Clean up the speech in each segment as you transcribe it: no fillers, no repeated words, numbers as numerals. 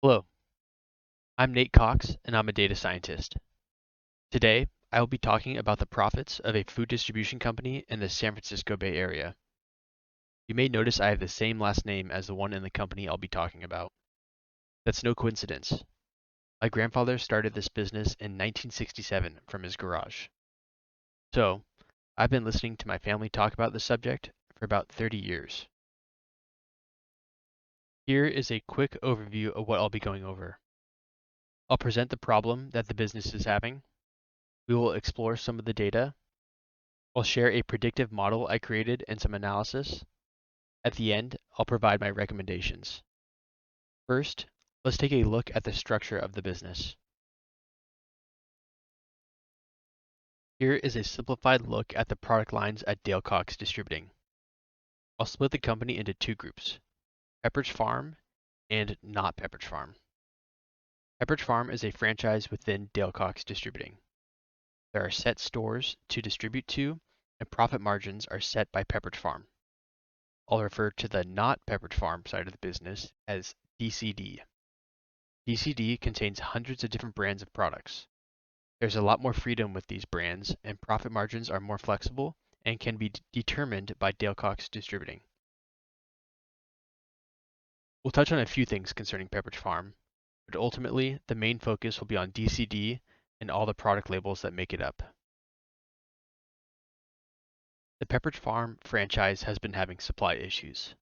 Hello, I'm Nate Cox, and I'm a data scientist. Today, I will be talking about the profits of a food distribution company in the San Francisco Bay Area. You may notice I have the same last name as the one in the company I'll be talking about. That's no coincidence. My grandfather started this business in 1967 from his garage. So, I've been listening to my family talk about this subject for about 30 years. Here is a quick overview of what I'll be going over. I'll present the problem that the business is having. We will explore some of the data. I'll share a predictive model I created and some analysis. At the end, I'll provide my recommendations. First, let's take a look at the structure of the business. Here is a simplified look at the product lines at Dale Cox Distributing. I'll split the company into two groups, Pepperidge Farm and not Pepperidge Farm. Pepperidge Farm is a franchise within Dale Cox Distributing. There are set stores to distribute to, and profit margins are set by Pepperidge Farm. I'll refer to the not Pepperidge Farm side of the business as DCD. DCD contains hundreds of different brands of products. There's a lot more freedom with these brands, and profit margins are more flexible and can be determined by Dale Cox Distributing. We'll touch on a few things concerning Pepperidge Farm, but ultimately the main focus will be on DCD and all the product labels that make it up. The Pepperidge Farm franchise has been having supply issues.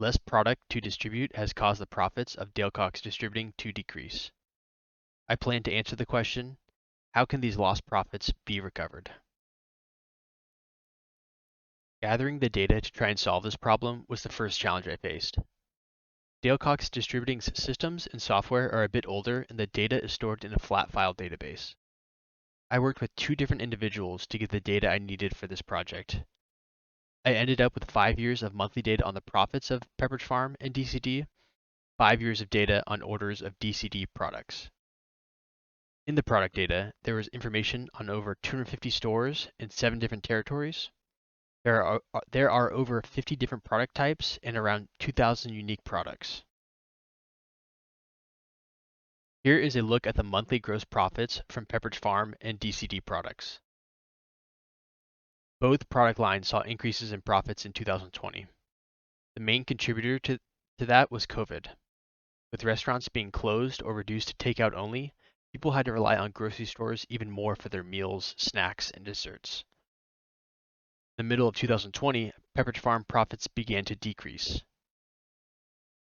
Less product to distribute has caused the profits of Dale Cox Distributing to decrease. I plan to answer the question, how can these lost profits be recovered? Gathering the data to try and solve this problem was the first challenge I faced. Dale Cox Distributing's systems and software are a bit older, and the data is stored in a flat file database. I worked with two different individuals to get the data I needed for this project. I ended up with 5 years of monthly data on the profits of Pepperidge Farm and DCD, 5 years of data on orders of DCD products. In the product data, there was information on over 250 stores in 7 different territories. There are over 50 different product types and around 2,000 unique products. Here is a look at the monthly gross profits from Pepperidge Farm and DCD products. Both product lines saw increases in profits in 2020. The main contributor to that was COVID. With restaurants being closed or reduced to takeout only, people had to rely on grocery stores even more for their meals, snacks, and desserts. In the middle of 2020, Pepperidge Farm profits began to decrease.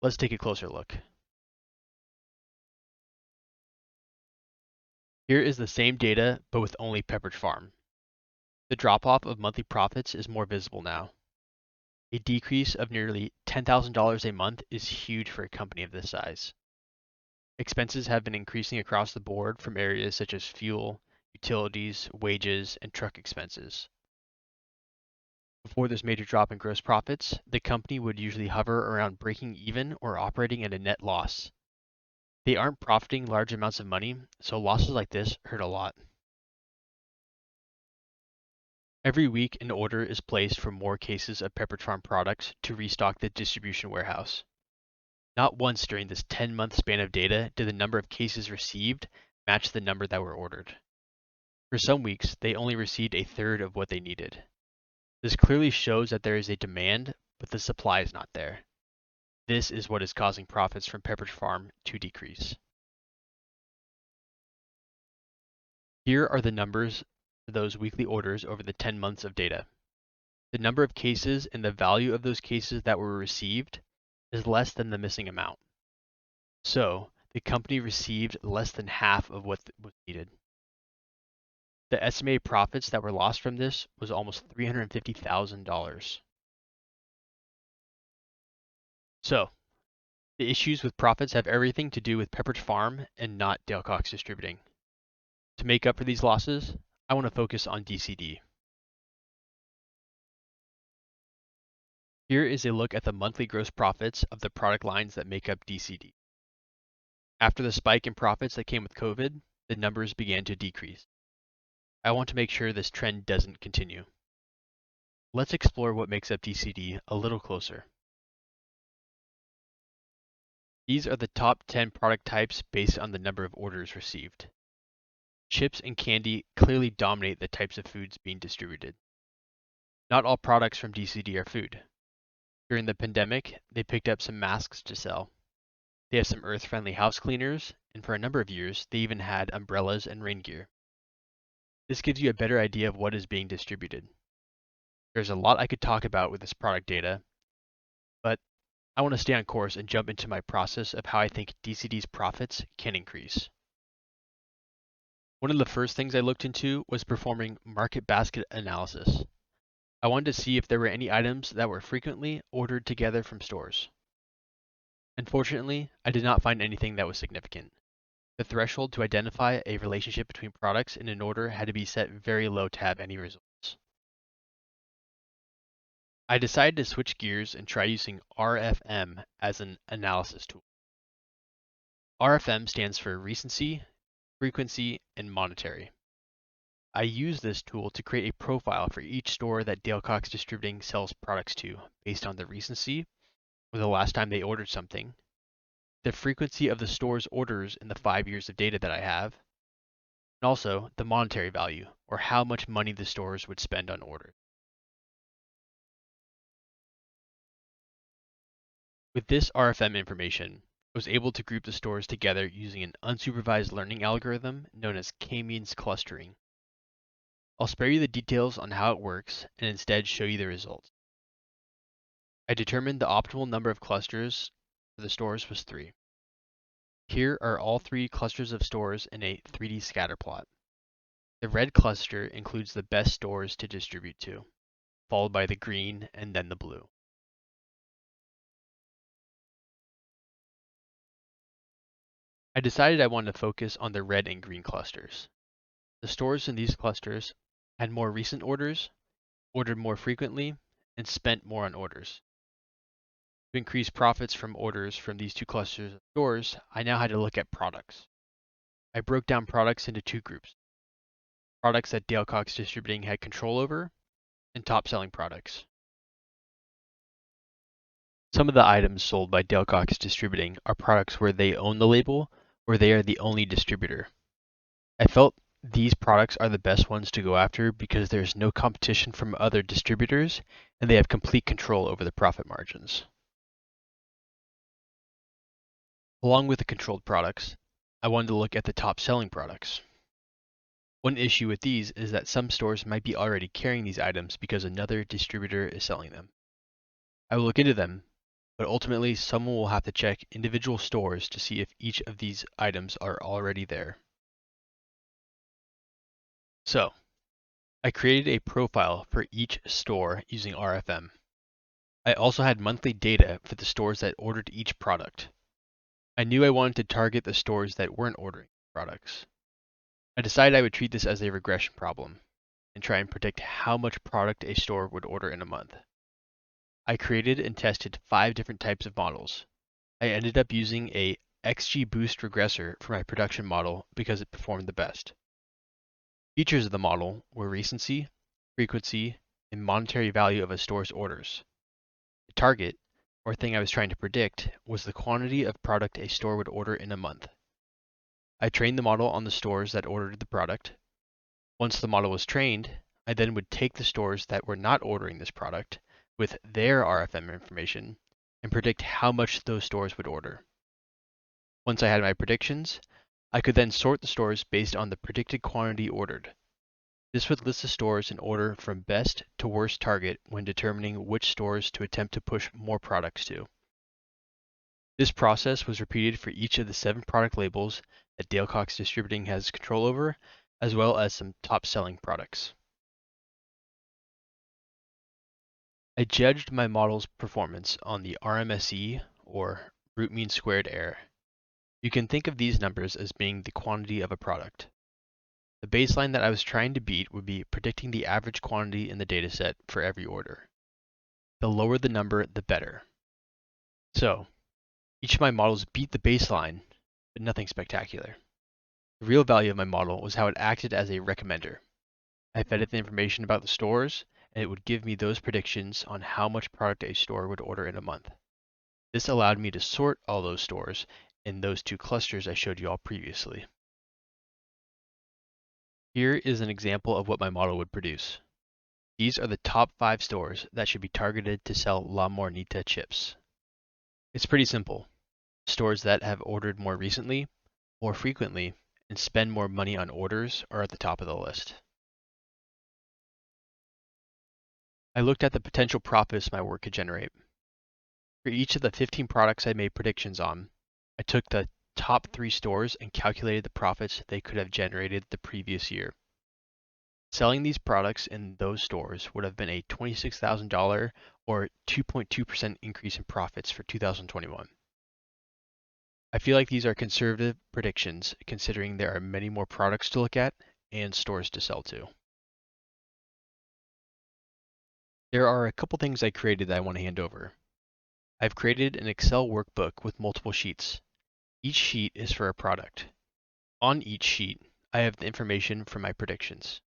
Let's take a closer look. Here is the same data, but with only Pepperidge Farm. The drop-off of monthly profits is more visible now. A decrease of nearly $10,000 a month is huge for a company of this size. Expenses have been increasing across the board from areas such as fuel, utilities, wages, and truck expenses. Before this major drop in gross profits, the company would usually hover around breaking even or operating at a net loss. They aren't profiting large amounts of money, so losses like this hurt a lot. Every week, an order is placed for more cases of Pepperidge Farm products to restock the distribution warehouse. Not once during this 10-month span of data did the number of cases received match the number that were ordered. For some weeks, they only received a third of what they needed. This clearly shows that there is a demand, but the supply is not there. This is what is causing profits from Pepperidge Farm to decrease. Here are the numbers for those weekly orders over the 10 months of data. The number of cases and the value of those cases that were received is less than the missing amount. So, the company received less than half of what was needed. The estimated profits that were lost from this was almost $350,000. So, the issues with profits have everything to do with Pepperidge Farm and not Dale Cox Distributing. To make up for these losses, I want to focus on DCD. Here is a look at the monthly gross profits of the product lines that make up DCD. After the spike in profits that came with COVID, the numbers began to decrease. I want to make sure this trend doesn't continue. Let's explore what makes up DCD a little closer. These are the top 10 product types based on the number of orders received. Chips and candy clearly dominate the types of foods being distributed. Not all products from DCD are food. During the pandemic, they picked up some masks to sell. They have some earth-friendly house cleaners, and for a number of years, they even had umbrellas and rain gear. This gives you a better idea of what is being distributed. There's a lot I could talk about with this product data, but I want to stay on course and jump into my process of how I think DCD's profits can increase. One of the first things I looked into was performing market basket analysis. I wanted to see if there were any items that were frequently ordered together from stores. Unfortunately, I did not find anything that was significant. The threshold to identify a relationship between products in an order had to be set very low to have any results. I decided to switch gears and try using RFM as an analysis tool. RFM stands for recency, frequency, and monetary. I use this tool to create a profile for each store that Dale Cox Distributing sells products to based on the recency, or the last time they ordered something, the frequency of the store's orders in the 5 years of data that I have, and also the monetary value, or how much money the stores would spend on orders. With this RFM information, I was able to group the stores together using an unsupervised learning algorithm known as k-means clustering. I'll spare you the details on how it works and instead show you the results. I determined the optimal number of clusters for the stores was 3. Here are all 3 clusters of stores in a 3D scatter plot. The red cluster includes the best stores to distribute to, followed by the green and then the blue. I decided I wanted to focus on the red and green clusters. The stores in these clusters had more recent orders, ordered more frequently, and spent more on orders. To increase profits from orders from these 2 clusters of stores, I now had to look at products. I broke down products into 2 groups. Products that Dale Cox Distributing had control over, and top-selling products. Some of the items sold by Dale Cox Distributing are products where they own the label or they are the only distributor. I felt these products are the best ones to go after because there's no competition from other distributors and they have complete control over the profit margins. Along with the controlled products, I wanted to look at the top selling products. One issue with these is that some stores might be already carrying these items because another distributor is selling them. I will look into them, but ultimately someone will have to check individual stores to see if each of these items are already there. So, I created a profile for each store using RFM. I also had monthly data for the stores that ordered each product. I knew I wanted to target the stores that weren't ordering products. I decided I would treat this as a regression problem and try and predict how much product a store would order in a month. I created and tested 5 different types of models. I ended up using a XGBoost regressor for my production model because it performed the best. Features of the model were recency, frequency, and monetary value of a store's orders. The target, or thing I was trying to predict, was the quantity of product a store would order in a month. I trained the model on the stores that ordered the product. Once the model was trained, I then would take the stores that were not ordering this product with their RFM information and predict how much those stores would order. Once I had my predictions, I could then sort the stores based on the predicted quantity ordered. This would list the stores in order from best to worst target when determining which stores to attempt to push more products to. This process was repeated for each of the 7 product labels that Dale Cox Distributing has control over, as well as some top-selling products. I judged my model's performance on the RMSE, or root mean squared error. You can think of these numbers as being the quantity of a product. The baseline that I was trying to beat would be predicting the average quantity in the dataset for every order. The lower the number, the better. So, each of my models beat the baseline, but nothing spectacular. The real value of my model was how it acted as a recommender. I fed it the information about the stores, and it would give me those predictions on how much product a store would order in a month. This allowed me to sort all those stores in those two clusters I showed you all previously. Here is an example of what my model would produce. These are the top 5 stores that should be targeted to sell La Mornita chips. It's pretty simple. Stores that have ordered more recently, more frequently, and spend more money on orders are at the top of the list. I looked at the potential profits my work could generate. For each of the 15 products I made predictions on, I took the top 3 stores and calculated the profits they could have generated the previous year. Selling these products in those stores would have been a $26,000 or 2.2% increase in profits for 2021. I feel like these are conservative predictions considering there are many more products to look at and stores to sell to. There are a couple things I created that I want to hand over. I've created an Excel workbook with multiple sheets. Each sheet is for a product. On each sheet, I have the information from my predictions.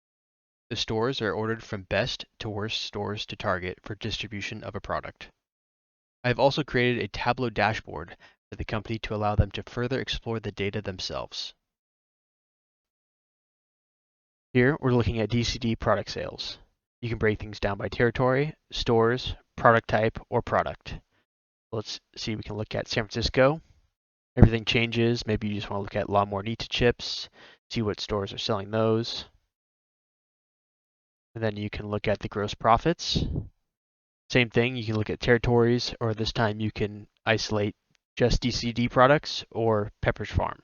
The stores are ordered from best to worst stores to target for distribution of a product. I have also created a Tableau dashboard for the company to allow them to further explore the data themselves. Here, we're looking at DCD product sales. You can break things down by territory, stores, product type, or product. Let's see, we can look at San Francisco. Everything changes. Maybe you just want to look at La Mornita chips, see what stores are selling those. And then you can look at the gross profits. Same thing, you can look at territories, or this time you can isolate just DCD products or Pepperidge Farm.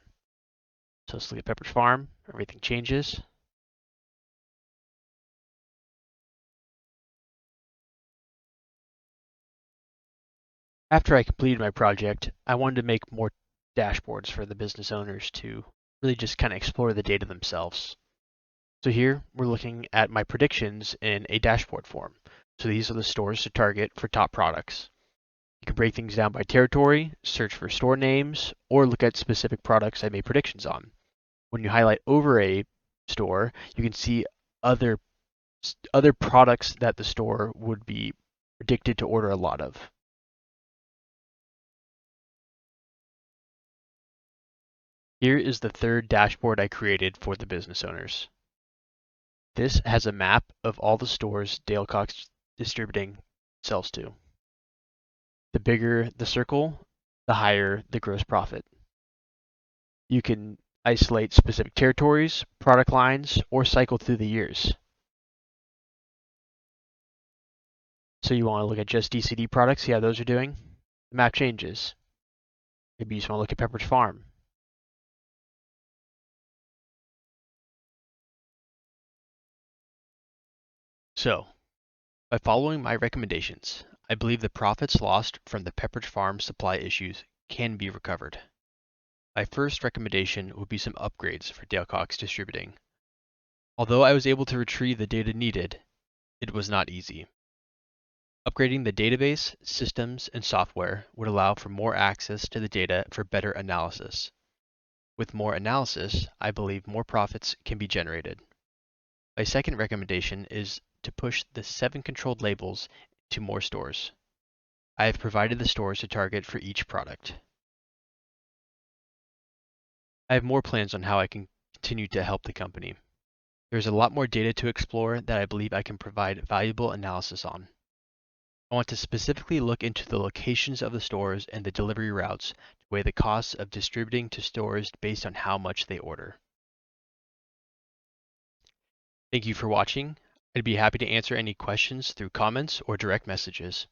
So let's look at Pepperidge Farm. Everything changes. After I completed my project, I wanted to make more dashboards for the business owners to really just kind of explore the data themselves. So here we're looking at my predictions in a dashboard form. So these are the stores to target for top products. You can break things down by territory, search for store names, or look at specific products I made predictions on. When you highlight over a store, you can see other products that the store would be predicted to order a lot of. Here is the third dashboard I created for the business owners. This has a map of all the stores Dale Cox Distributing sells to. The bigger the circle, the higher the gross profit. You can isolate specific territories, product lines, or cycle through the years. So you want to look at just DCD products, see how those are doing? The map changes. Maybe you just want to look at Pepperidge Farm. So, by following my recommendations, I believe the profits lost from the Pepperidge Farm supply issues can be recovered. My first recommendation would be some upgrades for Dale Cox Distributing. Although I was able to retrieve the data needed, it was not easy. Upgrading the database, systems, and software would allow for more access to the data for better analysis. With more analysis, I believe more profits can be generated. My second recommendation is to push the 7 controlled labels to more stores. I have provided the stores to target for each product. I have more plans on how I can continue to help the company. There's a lot more data to explore that I believe I can provide valuable analysis on. I want to specifically look into the locations of the stores and the delivery routes to weigh the costs of distributing to stores based on how much they order. Thank you for watching. I'd be happy to answer any questions through comments or direct messages.